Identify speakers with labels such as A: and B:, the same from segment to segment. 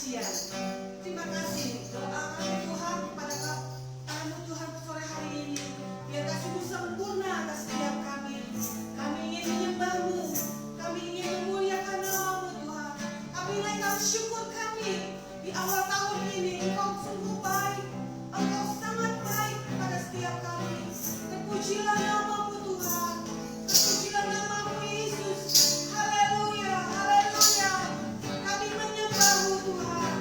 A: kesaksian. Terima kasih doa kami Tuhan kepada kami Tuhan sore hari ini. Biar kasih-Mu sempurna atas setiap kami. Kami ingin menyembah-Mu, kami ingin memuliakan nama-Mu Tuhan. Kami naikkan syukur kami di awal tahun ini. Engkau sungguh baik, Engkau sangat baik kepada setiap kami. Terpujilah nama-Mu Tuhan, terpujilah nama-Mu Yesus. Haleluya, haleluya. Kami menyembah-Mu Tuhan.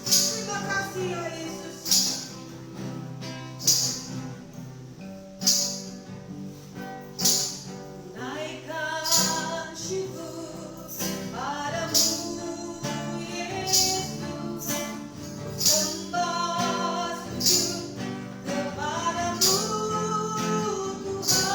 A: Terima kasih ya Yesus. Naikkan syukur padamu Yesus, sembah sujud kepadamu Tuhan.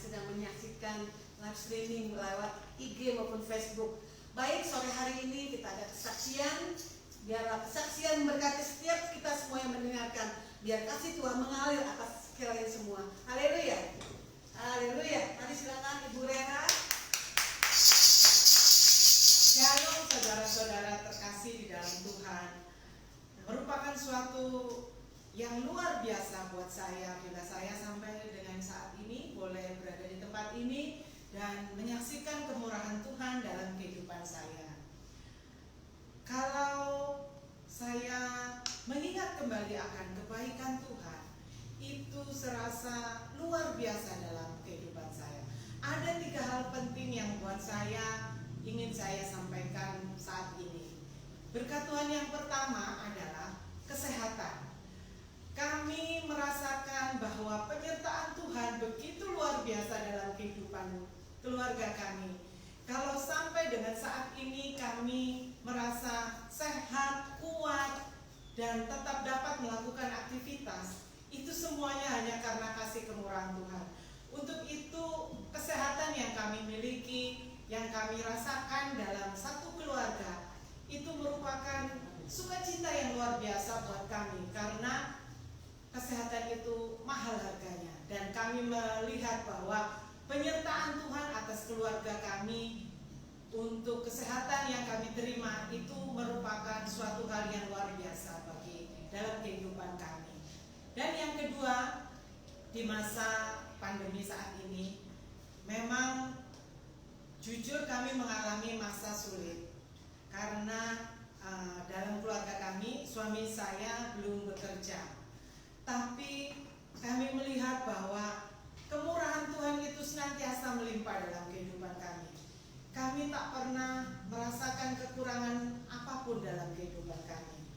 A: sedang menyaksikan live streaming lewat IG maupun Facebook. Baik, sore hari ini kita ada kesaksian. Biarlah kesaksian memberkati setiap kita semua yang mendengarkan. Biar kasih Tuhan mengalir atas kalian semua. Haleluya. Haleluya. Mari silakan Ibu Rera. Shalom saudara-saudara terkasih di dalam Tuhan. Merupakan suatu yang luar biasa buat saya bila saya sampai dengan saat ini boleh berada di tempat ini dan menyaksikan kemurahan Tuhan dalam kehidupan saya. Kalau saya mengingat kembali akan kebaikan Tuhan, itu serasa luar biasa dalam kehidupan saya. Ada 3 hal penting yang buat saya ingin saya sampaikan saat ini. Berkat Tuhan yang pertama adalah kesehatan. Kami merasakan bahwa penyertaan Tuhan begitu luar biasa dalam kehidupan keluarga kami. Kalau sampai dengan saat ini kami merasa sehat, kuat, dan tetap dapat melakukan aktivitas, itu semuanya hanya karena kasih kemurahan Tuhan. Untuk itu kesehatan yang kami miliki, yang kami rasakan dalam satu keluarga, itu merupakan sukacita yang luar biasa buat kami, karena kesehatan itu mahal harganya. Dan kami melihat bahwa penyertaan Tuhan atas keluarga kami untuk kesehatan yang kami terima itu merupakan suatu hal yang luar biasa bagi dalam kehidupan kami. Dan yang kedua, di masa pandemi saat ini, memang jujur kami mengalami masa sulit karena dalam keluarga kami suami saya belum bekerja. Tapi kami melihat bahwa kemurahan Tuhan itu senantiasa melimpah dalam kehidupan kami. Kami tak pernah merasakan kekurangan apapun dalam kehidupan kami.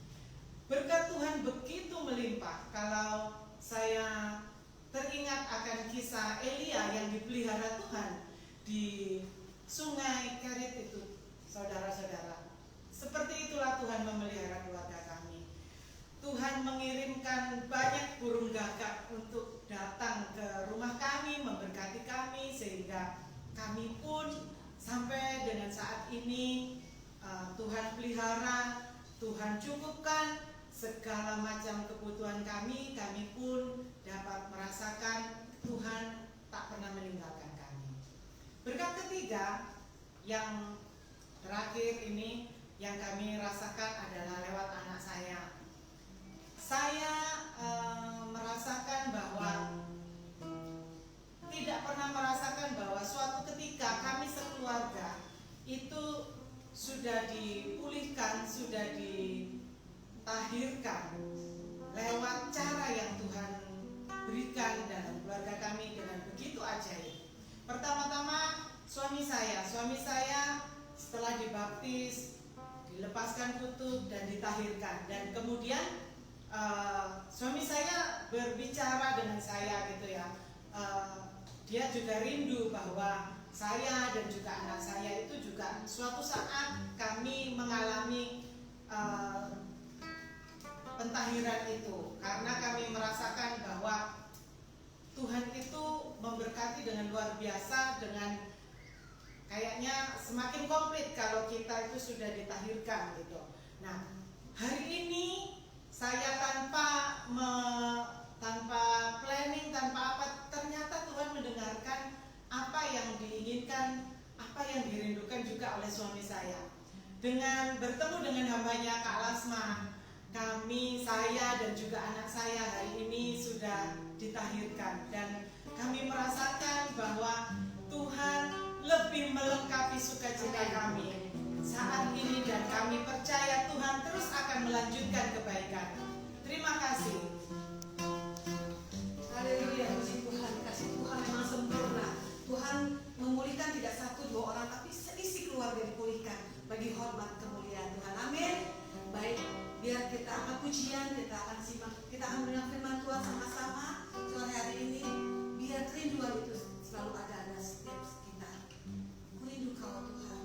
A: Berkat Tuhan begitu melimpah. Kalau saya teringat akan kisah Elia yang dipelihara Tuhan di Sungai Kerit itu, saudara-saudara. Seperti itulah Tuhan memelihara keluarga kami. Tuhan mengirimkan banyak burung gagak untuk datang ke rumah kami, memberkati kami, sehingga kami pun sampai dengan saat ini Tuhan pelihara, Tuhan cukupkan segala macam kebutuhan kami. Kami pun dapat merasakan Tuhan tak pernah meninggalkan kami. Berkat ketiga yang terakhir ini yang kami rasakan adalah lewat anak saya. Saya merasakan bahwa tidak pernah merasakan bahwa suatu ketika kami sekeluarga itu sudah dipulihkan, sudah ditahirkan lewat cara yang Tuhan berikan dalam keluarga kami dengan begitu ajaib. Pertama-tama suami saya setelah dibaptis, dilepaskan kutub dan ditahirkan, dan kemudian suami saya berbicara dengan saya gitu ya. Dia juga rindu bahwa saya dan juga anak saya itu juga suatu saat kami mengalami pentahiran itu, karena kami merasakan bahwa Tuhan itu memberkati dengan luar biasa, dengan kayaknya semakin komplit kalau kita itu sudah ditahirkan gitu. Nah, hari ini saya tanpa planning, tanpa apa, ternyata Tuhan mendengarkan apa yang diinginkan, apa yang dirindukan juga oleh suami saya. Dengan bertemu dengan hambanya Kak Lasma, saya dan juga anak saya hari ini sudah ditahirkan, dan kami merasakan bahwa Tuhan lebih melengkapi sukacita kami saat ini, dan kami percaya Tuhan terus akan melanjutkan kebaikan. Terima kasih. Haleluya, puji Tuhan. Kasih Tuhan memang sempurna. Tuhan memulihkan tidak 1-2 orang, tapi seisi keluarga dipulihkan bagi hormat kemuliaan Tuhan. Amin. Baik, biar kita akan pujian, kita akan simak, kita akan mendengar firman Tuhan sama-sama sore hari ini. Biar kerinduan itu selalu ada setiap kita. Ku rindu Kau Tuhan.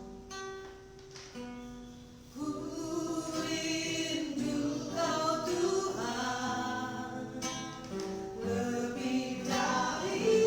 A: Ku rindu Kau Tuhan, lebih dari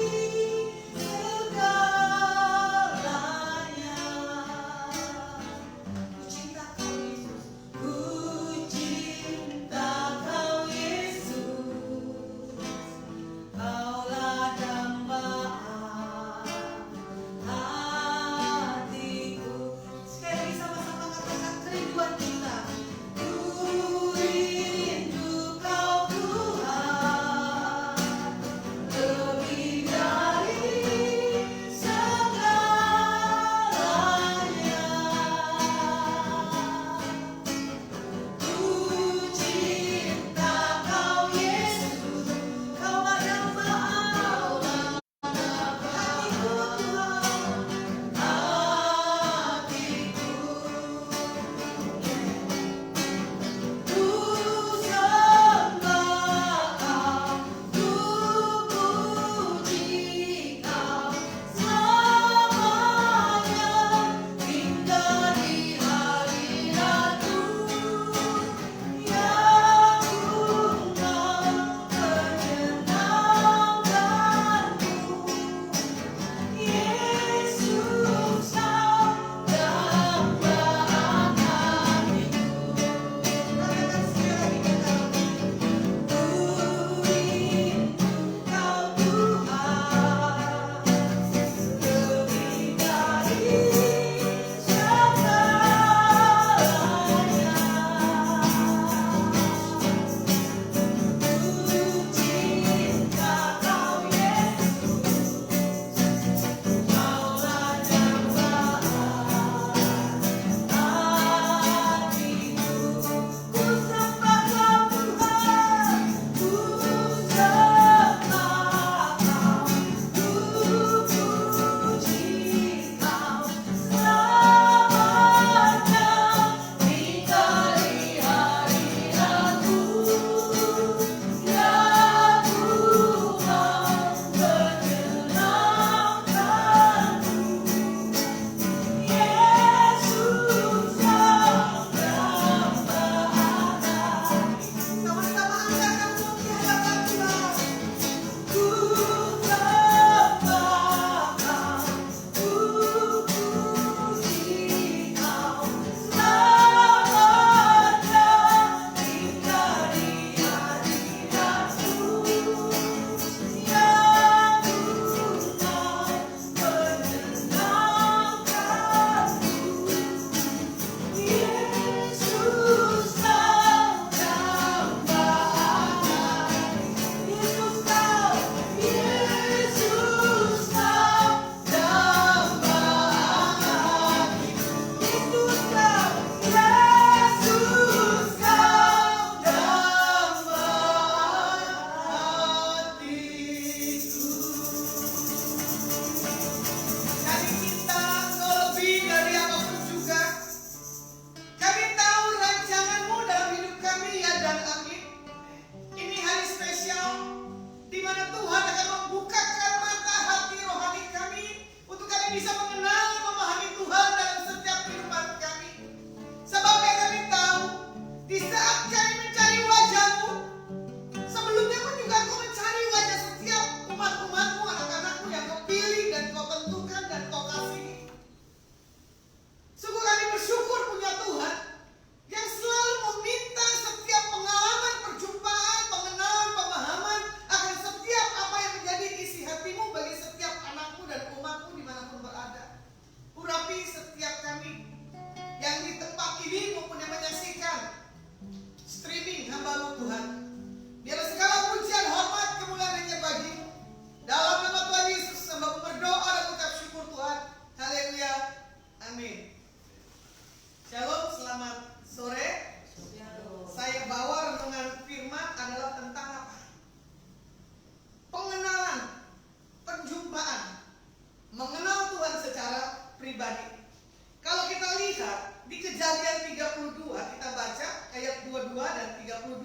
A: Kejadian 32 kita baca ayat 22 dan 32.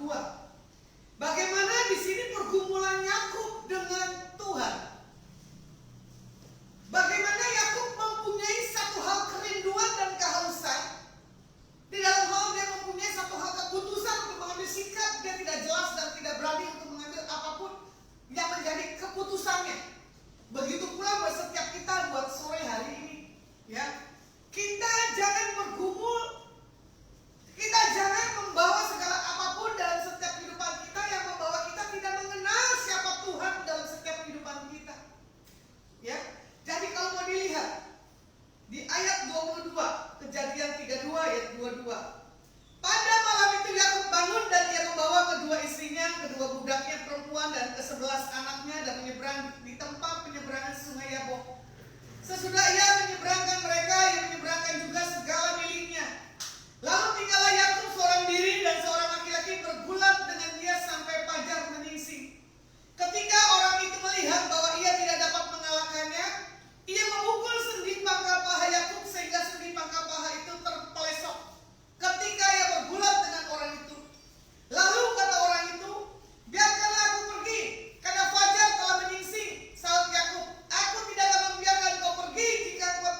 A: Bagaimana di sini pergumulan Yakub dengan Tuhan. Bagaimana Yakub mempunyai satu hal kerinduan dan kehausan. Di dalam hal dia mempunyai satu hal keputusan untuk mengambil sikap, dia tidak jelas dan tidak berani untuk mengambil apapun yang menjadi keputusannya. Begitu pula buat setiap kita buat sore hari ini, ya. Kita jangan bergumul, kita jangan membawa segala apapun dalam setiap kehidupan kita yang membawa kita tidak mengenal siapa Tuhan dalam setiap kehidupan kita. Ya. Jadi kalau mau dilihat di ayat 22, Kejadian 32 ayat 22. Pada malam itu Yakub bangun dan ia membawa kedua istrinya, kedua budaknya perempuan dan ke-11 anaknya dan menyeberang di tempat penyeberangan sungai Yabok. Sesudah ia menyeberangkan mereka, ia menyeberangkan juga segala miliknya. Lalu tinggallah Yakub seorang diri dan seorang laki-laki bergulat dengan dia sampai fajar menyingsing. Ketika orang itu melihat bahwa ia tidak dapat mengalahkannya, ia memukul sendi pangkal paha Yakub sehingga sendi pangkal paha itu terpelesok. Ketika ia bergulat dengan orang itu, lalu kata orang itu, biarkanlah aku pergi, karena fajar telah menyingsing. Saud Yakub, aku tidak akan membiarkan kau pergi jika kau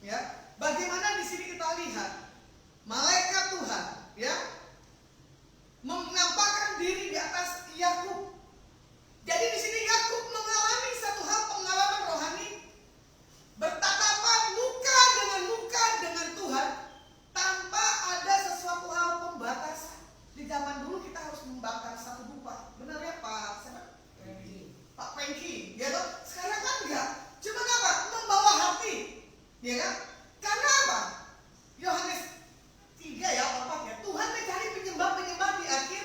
B: Ya, bagaimana di sini kita lihat malaikat Tuhan, ya, menampakkan diri di atas Yakub. Jadi di sini Yakub mengalami satu hal pengalaman rohani, bertatapan muka dengan Tuhan tanpa ada sesuatu hal pembatasan. Di zaman dulu kita harus membakar satu dupa, benar ya Pak? Pak Franky, ya toh? Sekarang kan enggak. Cuma apa? Membawa hati, ya kan? Karena apa? Yohanes 3 ya, 4 ya. Tuhan mencari penyembah-penyembah di akhir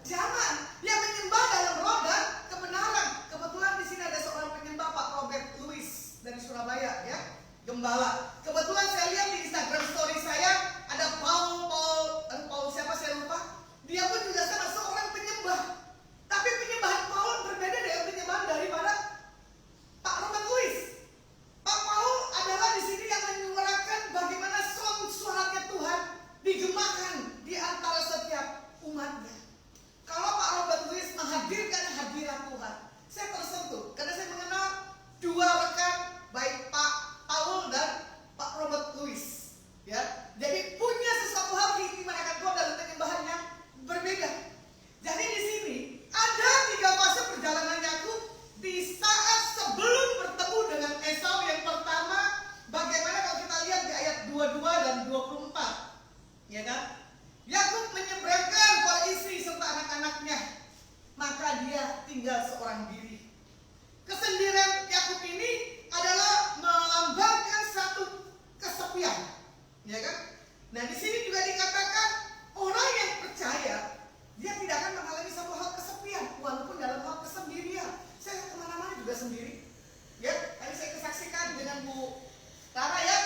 B: zaman yang menyembah dalam roh dan kebenaran. Kebetulan di sini ada seorang penyembah, Pak Robert Louis dari Surabaya, ya, gembala. Kebetulan saya lihat di Instagram story saya ada Paul siapa saya lupa. Dia pun juga sama seorang penyembah. Tapi penyembahan Paul berbeda dengan penyembahan daripada Pak Robert Louis. Pak Paul adalah di sini yang menyuarakan bagaimana suaranya Tuhan digemakan di antara setiap umatnya. Kalau Pak Robert Louis menghadirkan hadirat Tuhan, saya tersentuh karena saya mengenal dua rekan, baik Pak Paul dan Pak Robert Louis, ya. Jadi punya sesuatu hal keimanan akan Tuhan dalam penyembahan yang berbeda. Jadi di sini ada 3 fase perjalanan Yakub di saat sebelum bertemu dengan Esau yang pertama. Bagaimana kalau kita lihat di ayat 22 dan 24, ya kan? Yakub menyeberangkan para istri serta anak-anaknya, maka dia tinggal seorang diri. Kesendirian Yakub ini adalah melambangkan satu kesepian, ya kan? Nah di sini juga dikatakan orang yang percaya dia tidak akan mengalami satu hal kesepian, walaupun dalam hal kesendirian. Saya kemana-mana juga sendiri, ya. Tadi saya kesaksikan dengan Bu Tara, ya,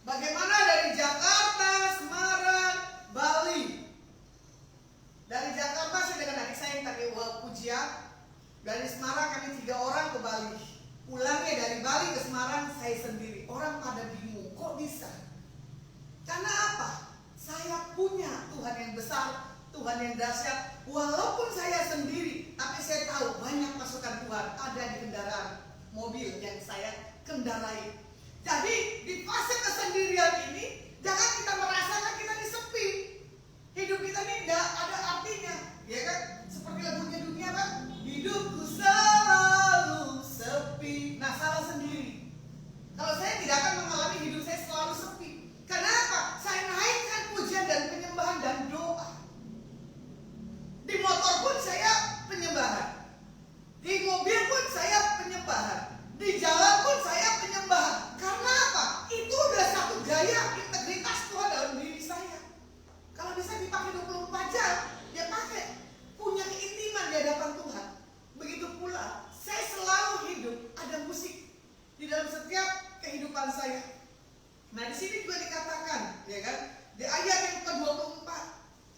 B: bagaimana dari Jakarta, Semarang, Bali. Dari Jakarta saya dengan adik saya yang tadi pujian. Dari Semarang kami 3 orang ke Bali. Pulangnya dari Bali ke Semarang saya sendiri. Orang pada bingung, kok bisa? Karena apa? Saya punya Tuhan yang besar, Tuhan yang dahsyat. Walaupun saya sendiri, tapi saya tahu banyak pasukan Tuhan ada di kendaraan mobil yang saya kendarai. Jadi di fase kesendirian ini jangan kita merasakan kita disepi. Hidup kita ini tidak ada artinya, ya kan? Seperti lagunya Dunia, kan? Hidupku selalu sepi. Nah, salah sendiri. Kalau saya tidak akan mengalami hidup saya selalu sepi. Karena apa? Saya naikkan pujian dan penyembahan dan doa. Di motor pun saya penyembahan. Di mobil pun saya penyembahan. Di jalan pun saya penyembahan. Karena apa? Itu udah satu gaya integritas Tuhan dalam diri saya. Kalau bisa dipakai 24 jam, ya pakai. Punya keintiman di hadapan Tuhan. Begitu pula, saya selalu hidup ada musik di dalam setiap kehidupan saya. Nah di sini juga dikatakan, ya kan, di ayat yang ke-24,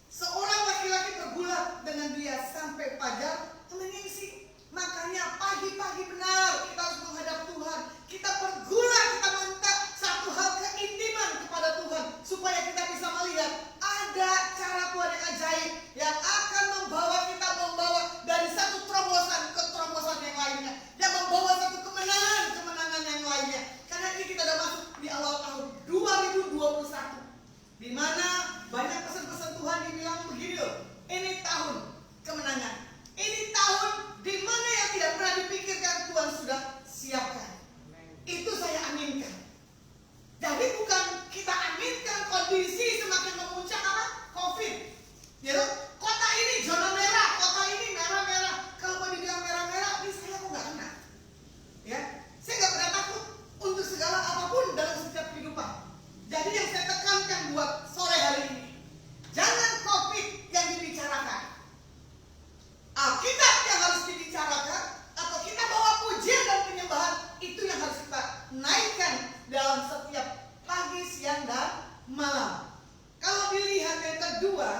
B: seorang laki-laki bergulat dengan dia sampai fajar menyingsing. Makanya pagi-pagi benar kita harus menghadap Tuhan. Kita bergulat, kita minta satu hal keintiman kepada Tuhan supaya kita bisa melihat ada cara Tuhan yang ajaib yang akan membawa kita dari satu terobosan ke terobosan yang lainnya, yang membawa satu kemenangan yang lainnya. Karena ini kita sudah masuk di awal tahun 2021, di mana banyak pesan-pesan Tuhan dibilang begini loh, ini tahun kemenangan, ini tahun di mana yang tidak pernah dipikirkan Tuhan sudah siapkan. Itu saya aminkan. Jadi bukan kita aminkan kondisi semakin memuncak apa? COVID. Ya, kota ini zona merah, kota ini merah-merah. Kalau mau dibilang merah-merah, ini saya kok nggak kena. Ya, saya nggak pernah takut untuk segala apapun dalam setiap kehidupan. Jadi yang saya tekankan buat sore hari ini, jangan COVID yang dibicarakan, Alkitab yang harus dibicarakan, atau kita bawa pujian dan penyembahan, itu yang harus kita naikkan dalam setiap pagi, siang, dan malam. Kalau dilihat yang kedua,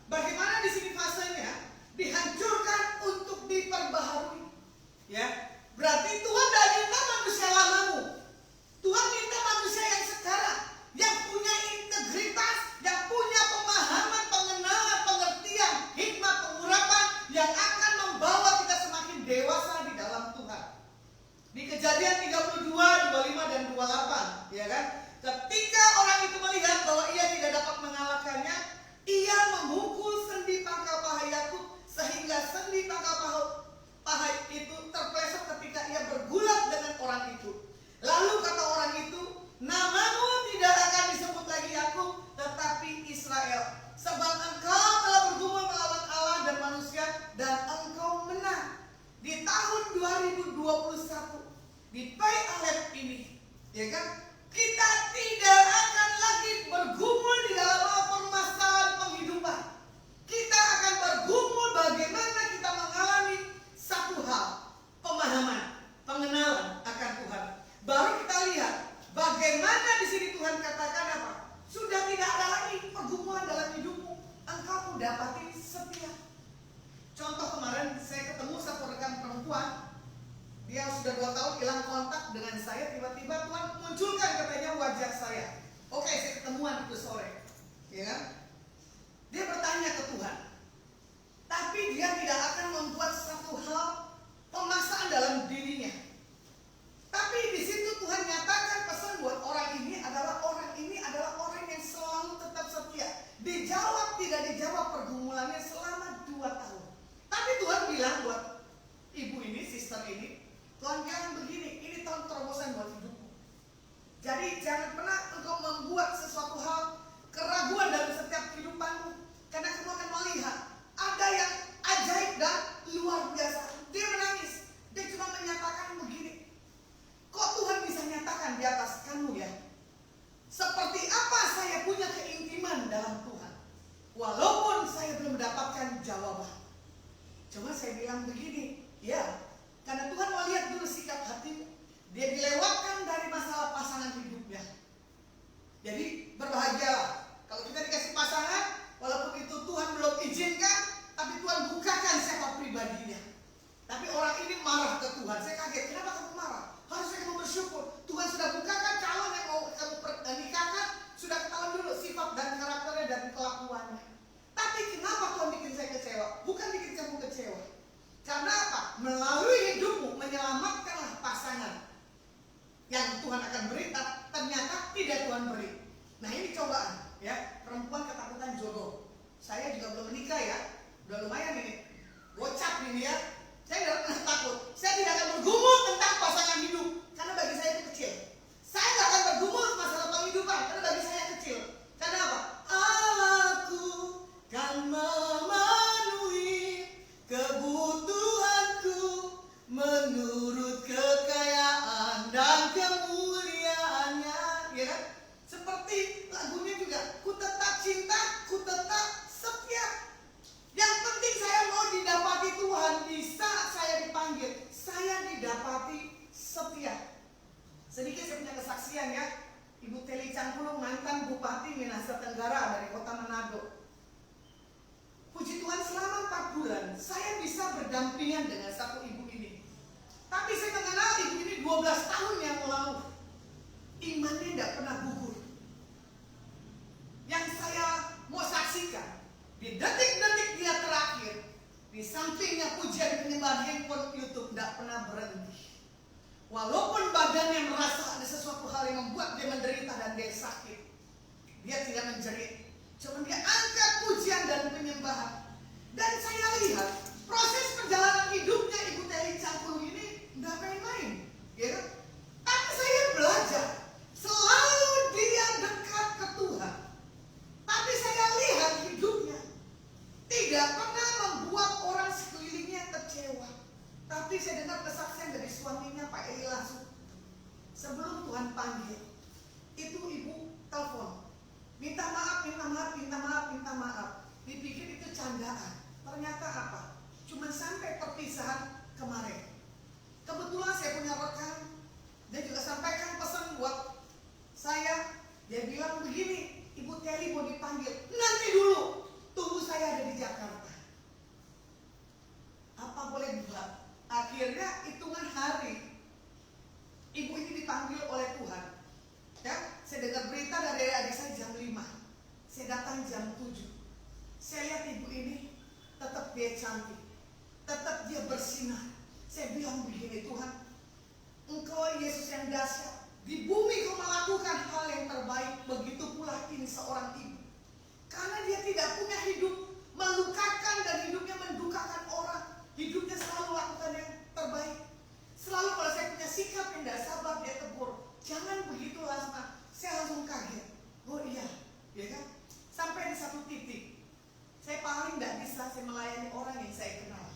B: bagaimana di sini fasenya dihancurkan untuk diperbaharui. Ya, berarti Tuhan tidak minta manusia lamamu. Tuhan minta manusia yang sekarang, yang punya integritas, yang punya pemahaman, pengenalan, pengertian, hikmat, pengurapan, yang akan membawa kita semakin dewasa di dalam Tuhan. Di Kejadian 32, 25 dan 28, ya kan? pahit itu terpleset ketika ia bergulat dengan orang itu. Lalu kata orang itu, namamu tidak akan disebut lagi Yakub, tetapi Israel, sebab engkau telah bergumul melawan Allah dan manusia, dan engkau menang. Di tahun 2021 di Pai Alep ini, ya kan, kita tidak akan lagi bergumul di dalam permasalahan penghidupan. Kita akan bergumul bagaimana kita mengalami satu hal, pemahaman, pengenalan akan Tuhan. Baru kita lihat bagaimana di sini Tuhan katakan apa? Sudah tidak ada lagi pergumulan dalam hidupmu. Engkau mendapati setia. Contoh kemarin saya ketemu satu rekan perempuan. Dia sudah 2 tahun hilang kontak dengan saya. Tiba-tiba Tuhan munculkan katanya wajah saya. Oke, saya ketemuan itu sore, ya kan? Dia bertanya ke Tuhan, tapi dia tidak akan membuat satu hal pemaksaan dalam dirinya. Tapi di situ Tuhan nyatakan pesan buat orang ini adalah orang yang selalu tetap setia. Dijawab tidak dijawab pergumulannya selama 2 tahun. Tapi Tuhan bilang buat ibu ini, sister ini, Tuhan bilang begini, ini tahun terobosan buat hidupmu. Jadi jangan pernah engkau membuat sesuatu hal keraguan dalam setiap kehidupanmu, karena kamu akan melihat ada yang ajaib dan luar biasa. Dia menangis, dia cuma menyatakan begini, kok Tuhan bisa nyatakan di atas kamu ya? Seperti apa saya punya keintiman dalam Tuhan, walaupun saya belum mendapatkan jawaban. Cuma saya bilang begini, ya, karena Tuhan mau lihat dulu sikap hatimu. Dia dilewatkan dari masalah pasangan hidupnya. Jadi berbahagialah kalau kita dikasih pasangan, walaupun itu Tuhan belum izinkan, tapi Tuhan bukakan siapa pribadinya. Tapi orang ini marah ke Tuhan. Saya kaget, kenapa kamu marah? Harusnya kamu bersyukur. Tuhan sudah bukakan calon yang mau kamu nikahkan, sudah ketahuan dulu sifat dan karakternya dan kelakuannya. Tapi kenapa Tuhan bikin saya kecewa? Bukan bikin kamu kecewa. Karena apa? Melalui hidupmu menyelamatkanlah pasangan yang Tuhan akan beri, ternyata tidak Tuhan beri. Nah ini cobaan, ya. Perempuan ketakutan jodoh. Saya juga belum menikah ya, udah lumayan ini, gocap ini ya. Saya tidak pernah takut. Saya tidak akan bergumul tentang pasangan hidup, karena bagi saya itu kecil. Saya tidak akan bergumul masalah penghidupan, karena bagi saya kecil. Karena apa? Aku kan memenuhi kebutuhanku menurut kekayaan dan kemuliaannya, ya kan? Seperti lagunya juga, ku tetap cinta, ku tetap setia. Yang penting saya mau didapati Tuhan di saat saya dipanggil, saya didapati setia. Sedikit saya punya kesaksian ya. Ibu Teli Cangkulung, mantan Bupati Minahasa Tenggara dari Kota Manado. Puji Tuhan selama 4 bulan saya bisa berdampingan dengan satu ibu ini. Tapi saya mengenal ibu ini 12 tahun yang lalu. Imannya tidak pernah gugur. Yang saya mau saksikan, di detik-detik dia terakhir, di sampingnya pujian penyembahan handphone YouTube tidak pernah berhenti. Walaupun badannya merasa ada sesuatu hal yang membuat dia menderita dan dia sakit, dia tidak menjerit. Cuma dia angkat pujian dan penyembahan. Dan saya lihat proses perjalanan hidupnya Ibu Teli Cangkulung ini tidak main-main, ya kan? Tapi saya belajar selalu dia dekat ke Tuhan. Tapi saya lihat hidupnya tidak pernah membuat orang sekelilingnya kecewa. Tapi saya dengar kesaksian dari suaminya Pak Eli langsung. Sebelum Tuhan panggil, itu ibu telepon, minta maaf. Dipikir itu candaan. Ternyata apa? Cuma sampai perpisahan kemarin. Kebetulan saya punya rekan, dia juga sampaikan pesan buat saya. Dia bilang begini, Ibu Teli mau dipanggil, nanti dulu, tunggu saya ada di Jakarta. Apa boleh buat? Akhirnya hitungan hari, ibu ini dipanggil oleh Tuhan. Ya, saya dengar berita dari adik saya jam 5. Saya datang jam 7. Saya lihat ibu ini tetap dia cantik, tetap dia bersinar. Saya bilang begini, Tuhan, Engkau Yesus yang dahsyat, di bumi Kau melakukan hal yang terbaik. Begitu pula ini seorang ibu, karena dia tidak punya hidup melukakan dan hidupnya mendukakan orang. Hidupnya selalu lakukan yang terbaik. Selalu kalau saya punya sikap yang tidak sabar, dia tegur, jangan begitu Lasma. Saya langsung kaget. Oh iya, ya kan? Sampai di satu titik, saya paling tidak bisa saya melayani orang yang saya kenal.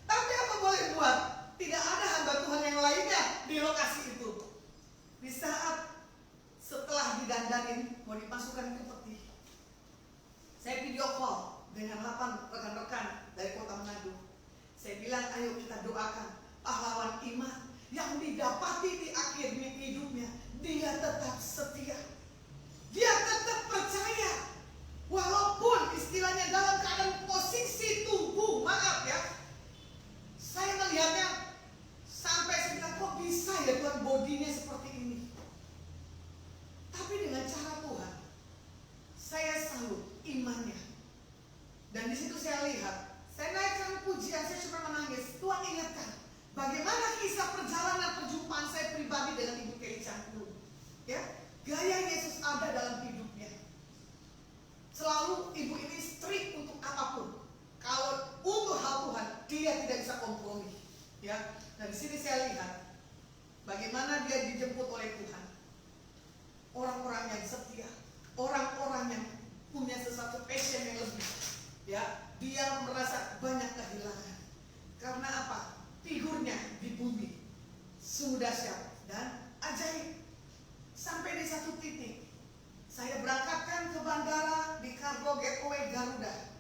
B: Tapi apa boleh buat? Tidak ada hamba Tuhan yang lainnya di lokasi itu. Di saat setelah didandanin mau dimasukkan ke peti, saya video call dengan 8 rekan-rekan dari kota Manado. Saya bilang, ayo kita doakan pahlawan iman yang didapati di akhir hidupnya. Dia tetap setia, dia tetap percaya, walaupun istilahnya dalam keadaan posisi tubuh, maaf ya, saya melihatnya sampai saya bilang, kok bisa ya Tuhan bodinya seperti ini. Tapi dengan cara Tuhan, saya salut imannya. Dan di situ saya lihat, saya naikkan pujian, saya cuma menangis. Tuhan ingatkan bagaimana kisah perjalanan perjumpaan saya pribadi dengan Ibu Kelly Cangkulung. Ya, gaya Yesus ada dalam hidupnya. Selalu ibu ini strict untuk apapun. Kalau untuk hal Tuhan, dia tidak bisa kompromi. Ya, dan di sini saya lihat bagaimana dia dijemput oleh Tuhan. Orang-orang yang setia, orang-orang yang punya sesuatu passion yang lebih. Ya, dia merasa banyak kehilangan. Karena apa? Figurnya di bumi sungguh dahsyat dan ajaib. Sampai di satu titik, saya berangkatkan ke bandara di Cargo Gateway Garuda.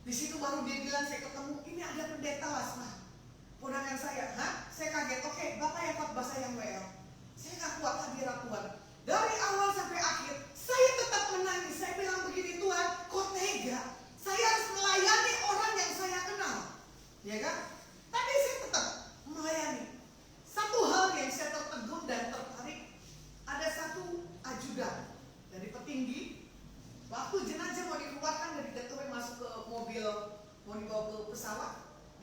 B: Di situ baru dia bilang, saya ketemu, ini ada pendeta Lasma. Ponakan saya, hah? Saya kaget, oke, Bapak yang khotbah, saya yang WL. Saya gak kuat hadirat-Tuhan. Dari awal sampai akhir, saya tetap menangis. Saya bilang begini, Tuhan, kok tega? Saya harus melayani orang yang saya kenal. Ya kan? Tapi saya tetap melayani. Satu hal yang saya tertegun dan tertarik, ada satu ajudan dari petinggi. Waktu jenazah mau dikeluarkan dari gateway masuk ke mobil, mau dibawa ke pesawat,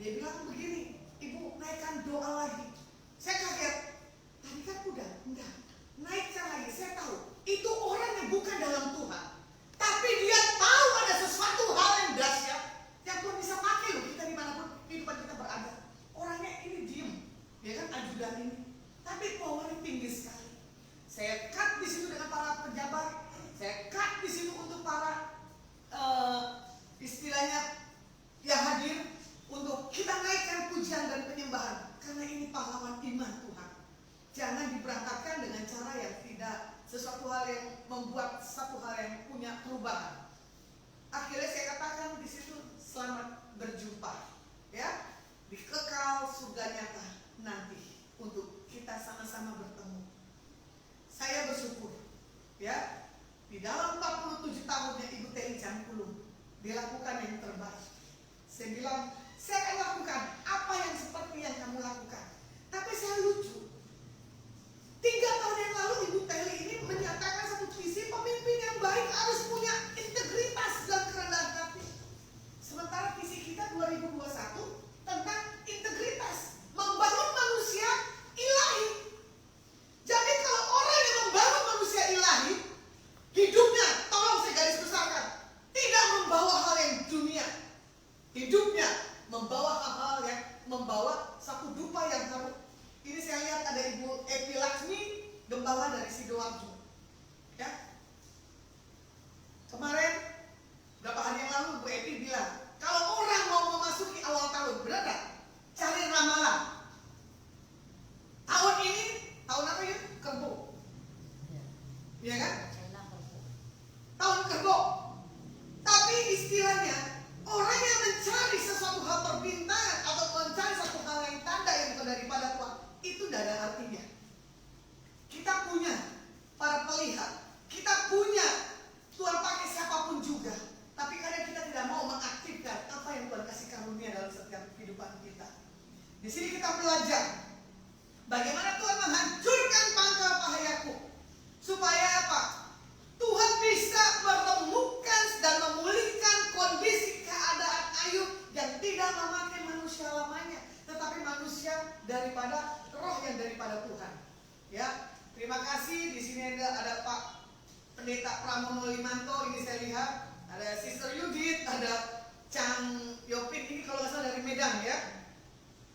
B: dia bilang begini, Ibu naikkan doa lagi. Saya kaget. Tadi kan udah, enggak. Naikkan lagi. Saya tahu itu orang yang bukan dalam Tuhan, tapi dia tahu ada sesuatu hal yang dahsyat yang Tuhan bisa pakai loh kita dimanapun kehidupan kita berada. Orangnya ini diem, ya kan, ajudan ini, tapi powernya tinggi sekali. Saya cut di situ dengan para pejabat, saya cut di situ untuk para istilahnya yang hadir untuk kita naikkan pujian dan penyembahan, karena ini pahlawan iman Tuhan. Jangan diberangkatkan dengan cara yang tidak sesuatu hal yang membuat satu hal yang punya perubahan. Akhirnya saya katakan di situ, selamat berjumpa, ya, di kekal surga nyata nanti untuk kita sama-sama bertemu. Saya bersyukur, ya, di dalam 47 tahunnya Ibu Kelly Cangkulung dilakukan yang terbaik. Saya bilang, saya akan lakukan apa yang seperti yang kamu lakukan. Tapi saya lucu. 3 tahun yang lalu Ibu Kelly ini menyatakan satu visi, pemimpin yang baik harus punya integritas dan kerendahan hati. Sementara visi kita 2021 tentang integritas, membangun manusia ilahi. Jadi kalau orang yang membangun manusia ilahi, hidupnya, tolong saya garis besarkan, tidak membawa hal yang dunia. Hidupnya membawa hal-hal yang membawa satu dupa yang harum. Ini saya lihat ada Ibu Epi Laksmi, gembala dari Sidoarjo. Ya. Kemarin, beberapa hari yang lalu, Bu Epi bilang, kalau orang mau memasuki awal tahun, benar gak? Cari ramalan. Tahun ini, tahun apa ya? Kerbau. Iya kan? Tahun kerbau. Tapi istilahnya, orang yang mencari sesuatu hal perbintangan atau mencari satu hal yang tanda yang bukan daripada Tuhan, itu tidak ada artinya. Kita punya para pelihat, kita punya Tuhan pakai siapapun juga, tapi kadang kita tidak mau mengaktifkan apa yang Tuhan kasih karunia dalam setiap kehidupan kita. Di sini kita belajar bagaimana Tuhan menghancurkan pangkal paha Yakub, supaya apa? Tuhan bisa menemukan dan memulihkan kondisi keadaan Ayub yang tidak memakai manusia lamanya, tetapi manusia daripada roh yang daripada Tuhan. Ya, terima kasih. Di sini ada Pak Pendeta Pramono Limanto, ini saya lihat ada Sister Yudit, ada Cang Yopin, ini kalau nggak salah dari Medan ya.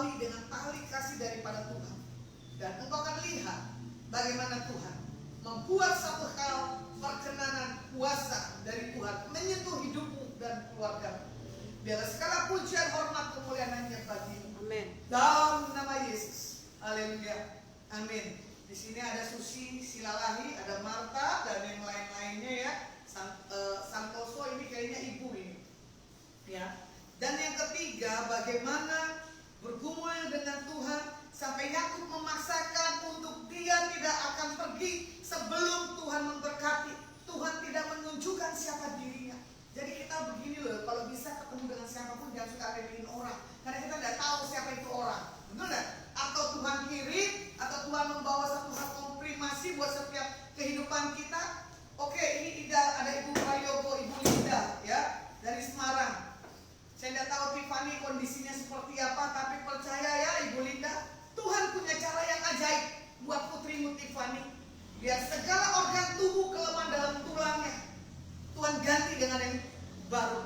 B: awali dengan tali kasih daripada Tuhan. Dan engkau akan lihat bagaimana Tuhan membuat satu hal perkenanan kuasa dari Tuhan menyentuh hidupmu dan keluargamu. Biarlah segala pujian, hormat, kemuliaan hanya bagimu.
A: Amin.
B: Dalam nama Yesus. Haleluya. Amin. Di sini ada Susi Silalahi, ada Marta dan yang lain-lainnya ya. Santoso ini kayaknya ibu ini. Ya. Dan yang ketiga, bagaimana bergumul dengan Tuhan sampai Yakub memaksakan untuk dia tidak akan pergi sebelum Tuhan memberkati. Tuhan tidak menunjukkan siapa dirinya. Jadi kita begini loh, kalau bisa ketemu dengan siapapun jangan suka remehin orang, karena kita tidak tahu siapa itu orang, betul nggak? Atau Tuhan kirim, atau Tuhan membawa satu hal konfirmasi buat setiap kehidupan kita. Oke, ini ada Ibu Prayogo, Ibu Linda, ya, dari Semarang. Saya tidak tahu Tiffany kondisinya seperti apa, tapi percaya ya Ibu Linda, Tuhan punya cara yang ajaib buat putrimu Tiffany. Biar segala organ tubuh kelemahan dalam tulangnya Tuhan ganti dengan yang baru.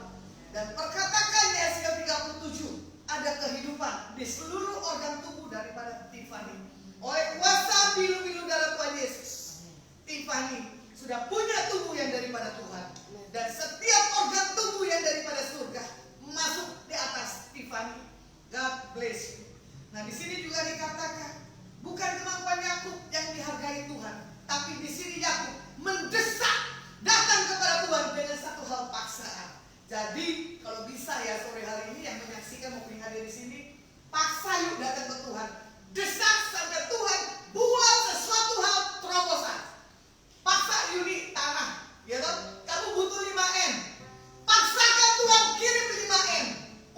B: Dan perkatakan Yesaya 37, ada kehidupan di seluruh organ tubuh daripada Tiffany. Oleh kuasa bilu-bilu darah Tuhan Yesus, Tiffany sudah punya tubuh yang daripada Tuhan. Dan setiap organ tubuh yang daripada surga masuk di atas Tiffany. God bless you. Nah, di sini juga dikatakan bukan kemampuan Yakub yang dihargai Tuhan, tapi di sini Yakub mendesak datang kepada Tuhan dengan satu hal paksaan. Jadi kalau bisa ya sore hari ini yang menyaksikan maupun hadir di sini, paksa yuk datang ke Tuhan. Desak sampai Tuhan buat sesuatu hal terobosan. Paksa unit tanah, ya kan? Kamu butuh 5M. Paksakan Tuhan kirim 5M.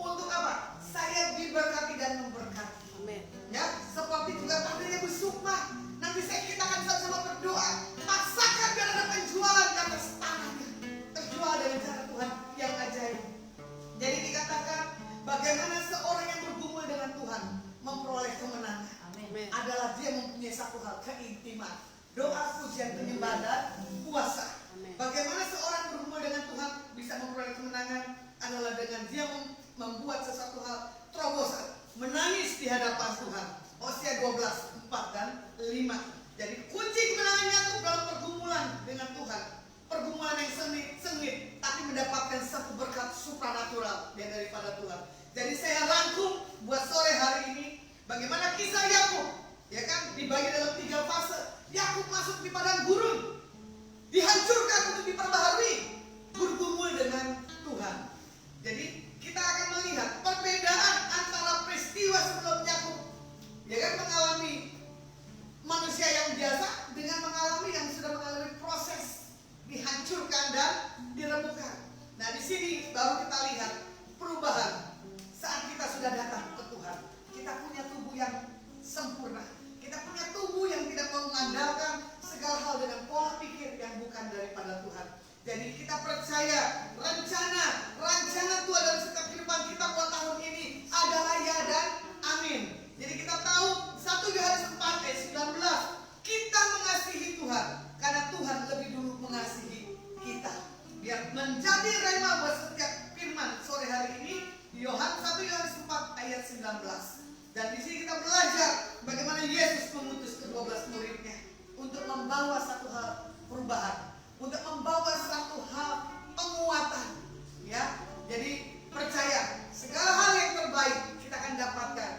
B: Untuk apa? Saya diberkati dan memberkati.
A: Amin.
B: Ya, seperti juga tadinya Bu Sukma. Nanti kita akan sama-sama berdoa. Paksakan biar ada penjualan di atas tanahnya. Terjual dengan cara Tuhan yang ajaib. Jadi dikatakan bagaimana seorang yang bergumul dengan Tuhan memperoleh kemenangan.
A: Amin.
B: Adalah dia mempunyai satu hal, keintiman. Doa, pujian, penyembahan, dan puasa.
A: Amin.
B: Bagaimana seorang bergumul dengan Tuhan bisa memperoleh kemenangan adalah dengan dia membuat sesuatu hal terobosan. Menangis di hadapan Tuhan. Hosea 12:4 dan 5. Jadi kunci kemenangan Yakub dalam pergumulan dengan Tuhan, pergumulan yang sengit, tapi mendapatkan satu berkat supranatural daripada Tuhan. Jadi saya rangkum buat sore hari ini, bagaimana kisah Yakub, ya kan, dibagi dalam 3 fase. Yakub masuk di padang gurun, dihancurkan untuk diperbaharui, bergumul dengan Tuhan. Jadi kita akan melihat perbedaan antara peristiwa sebelum Yakub, ya kan, mengalami manusia yang biasa dengan mengalami yang sudah mengalami proses dihancurkan dan dirembukan. Nah, di sini baru kita lihat perubahan saat kita sudah datang ke Tuhan. Kita punya tubuh yang sempurna. Kita punya tubuh yang tidak mengandalkan segala hal dengan pola pikir yang bukan daripada Tuhan. Jadi kita percaya rancangan Tuhan dalam setiap kehidupan kita buat tahun ini adalah ya dan amin. Jadi kita tahu 1 Yohanes 4:19, kita mengasihi Tuhan karena Tuhan lebih dulu mengasihi kita. Biar menjadi rema buat setiap firman sore hari ini, 1 Yohanes 4:19. Dan di sini kita belajar bagaimana Yesus mengutus ke-12 muridnya untuk membawa satu hal perubahan, untuk membawa satu hal penguatan, ya. Jadi percaya segala hal yang terbaik kita akan dapatkan.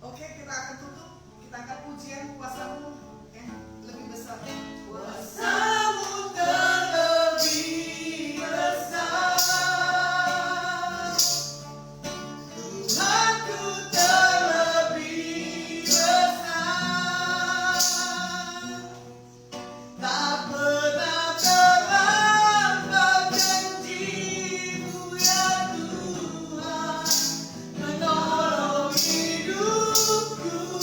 B: Oke, kita akan tutup. Kita angkat pujian kuasamu yang lebih besar. Kuasamu terlebih besar, Tuhanku terlebih besar, tak pernah terlambat janji-Mu ya Tuhan, menolong hidupku.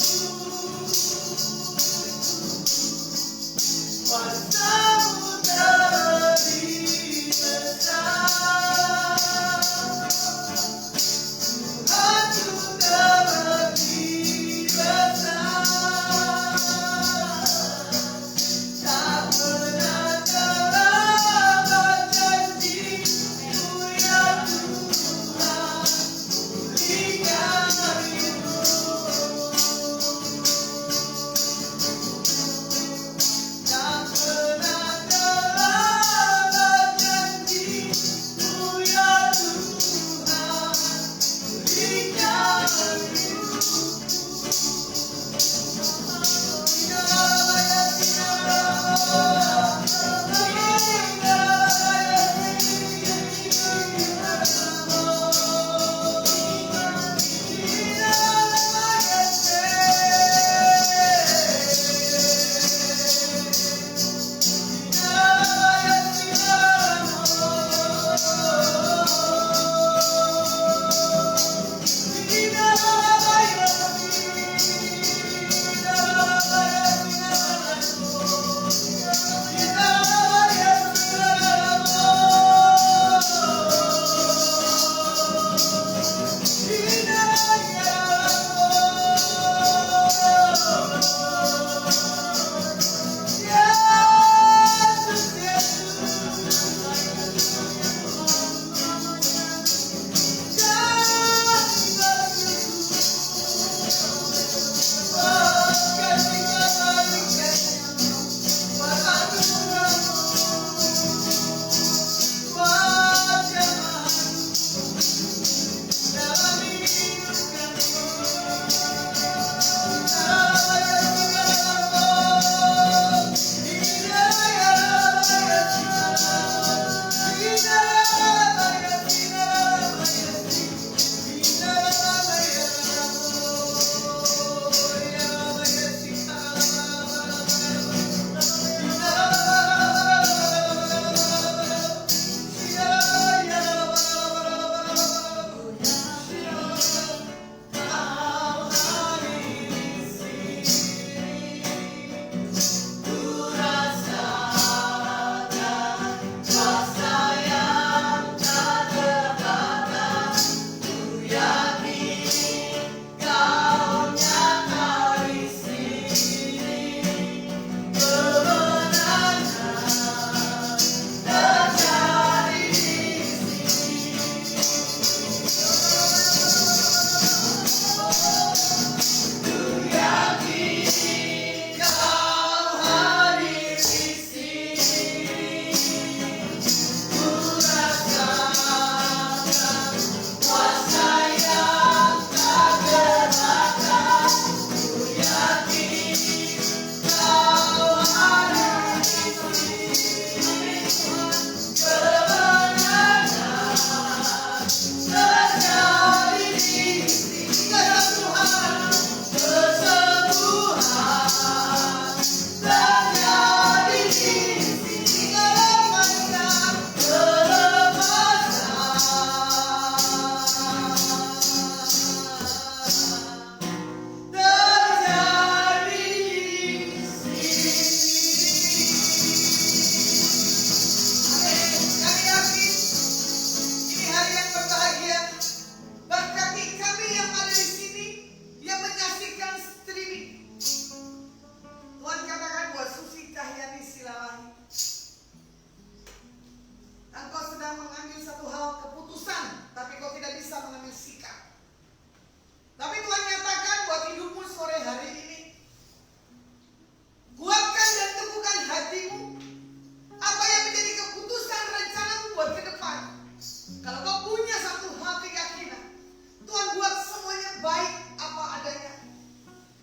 B: baik apa adanya.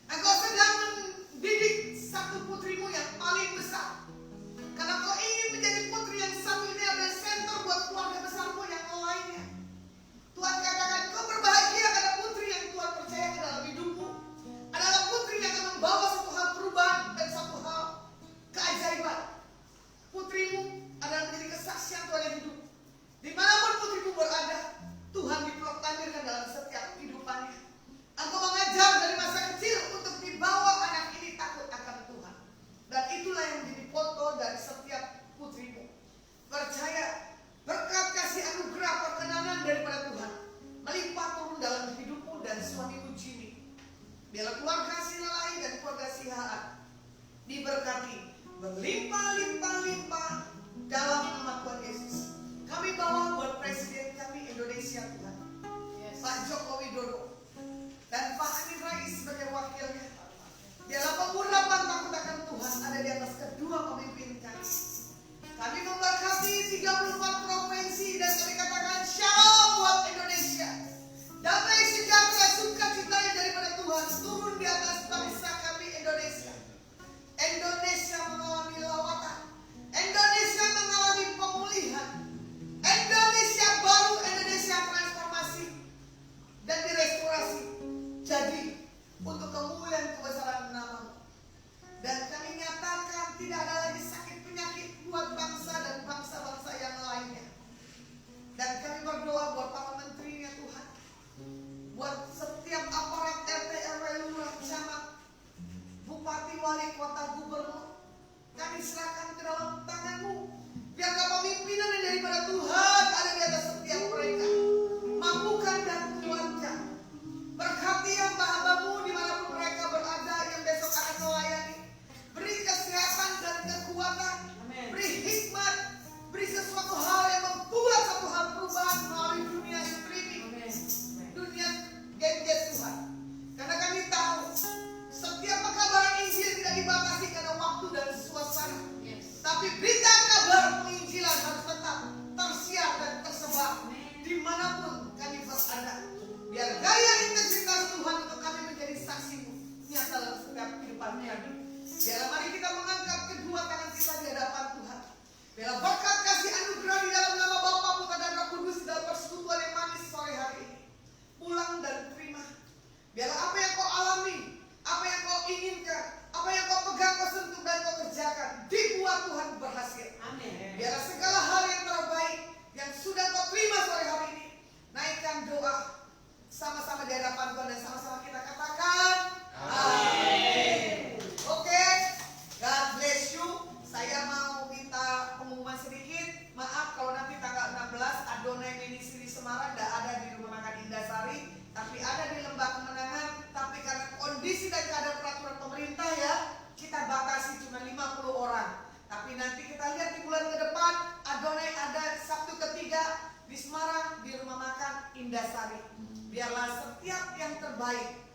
B: Engkau sedang mendidik satu putrimu yang paling besar. Karena kau ingin menjadi putri yang satu ini adalah center buat keluarga besarmu yang lainnya. Tuhan katakan kau berbahagia karena putri yang Tuhan percayakan dalam hidupmu adalah putri yang akan membawa satu hal perubahan dan satu hal keajaiban. Putrimu adalah menjadi kesaksian Tuhan yang hidup. Dimanapun putrimu berada, Tuhan diproklamirkan dalam setiap kehidupannya. Engkau mengajar dari masa kecil untuk dibawa anak ini takut akan Tuhan. Dan itulah yang menjadi foto dari setiap putrimu. Percaya berkat kasih anugerah perkenanan daripada Tuhan melimpah turun dalam hidupmu dan suamimu Jimmy. Biarlah keluarga Sinalai dan keluarga Sihaan diberkati berlimpah-limpah-limpah dalam nama Tuhan Yesus. Kami bawa buat Presiden kami Indonesia Tuhan, Pak Joko Widodo dan Pak Amin Rais sebagai wakilnya. Biarlah pengurapan takut akan Tuhan ada di atas kedua pemimpin kami. Kami memberkati 34 provinsi dan kami katakan shalom buat Indonesia. Damai sejahtera sukacitanya daripada Tuhan turun di atas bangsa kami Indonesia. Indonesia mengalami lawatan. Indonesia mengalami pemulihan. Indonesia baru, Indonesia transformasi dan direstorasi. Jadi untuk kemuliaan kebesaran nama-Mu. Dan kami nyatakan tidak ada lagi sakit penyakit buat bangsa dan bangsa-bangsa yang lainnya. Dan kami berdoa buat para menterinya Tuhan, buat setiap aparat RT, RW, lurah, camat, bupati, wali kota, gubernur. Kami serahkan ke dalam tangan-Mu. Biarlah pemimpinan yang daripada Tuhan ada di atas setiap mereka. Mampukan dan kuatkan. Berkati hamba-Hamba-Mu dimanapun mereka berada yang besok akan melayani. Beri kesehatan dan kekuatan.
A: Amen.
B: Beri hikmat. Beri sesuatu hal yang membuat satu hal perubahan melalui dunia streaming.
A: Amen.
B: Dunia gadget Tuhan. Karena kami tahu setiap pekabaran Injil tidak dibatasi karena waktu dan suasana. Tapi berita kabar penginjilan harus tetap tersiar dan tersebar dimanapun kami berada. Biar gaya integritas Tuhan untuk kami menjadi saksi-Mu nyata dalam setiap kehidupan kami. Biarlah mari kita mengangkat kedua tangan kita di hadapan Tuhan. Biarlah berkat kasih anugerah di dalam nama Bapa, Putra dan Roh Kudus dalam persekutuan yang manis sore hari ini. Pulang dan terima. Biarlah apa yang kau alami, apa yang kau inginkan, apa yang kau pegang, kau sentuh dan kau kerjakan, dibuat Tuhan berhasil.
A: Amin.
B: Biarlah segala hal yang terbaik yang sudah kau terima sore hari ini, naikkan doa sama-sama di hadapan Tuhan dan sama-sama kita katakan amin. Oke, God bless you. Saya mau minta pengumuman sedikit. Maaf kalau nanti tanggal 16 Adonai Ministry di Semarang tidak ada di Rumah Makan Indasari, tapi ada di Lembah Kemenangan. Tapi karena kondisi dan keadaan peraturan pemerintah ya, kita batasi cuma 50 orang. Tapi nanti kita lihat di bulan ke depan Adonai ada Sabtu ketiga di Semarang di Rumah Makan Indasari. Biarlah setiap yang terbaik,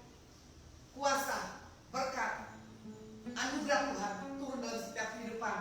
B: kuasa, berkat, anugerah Tuhan turun dalam setiap kehidupan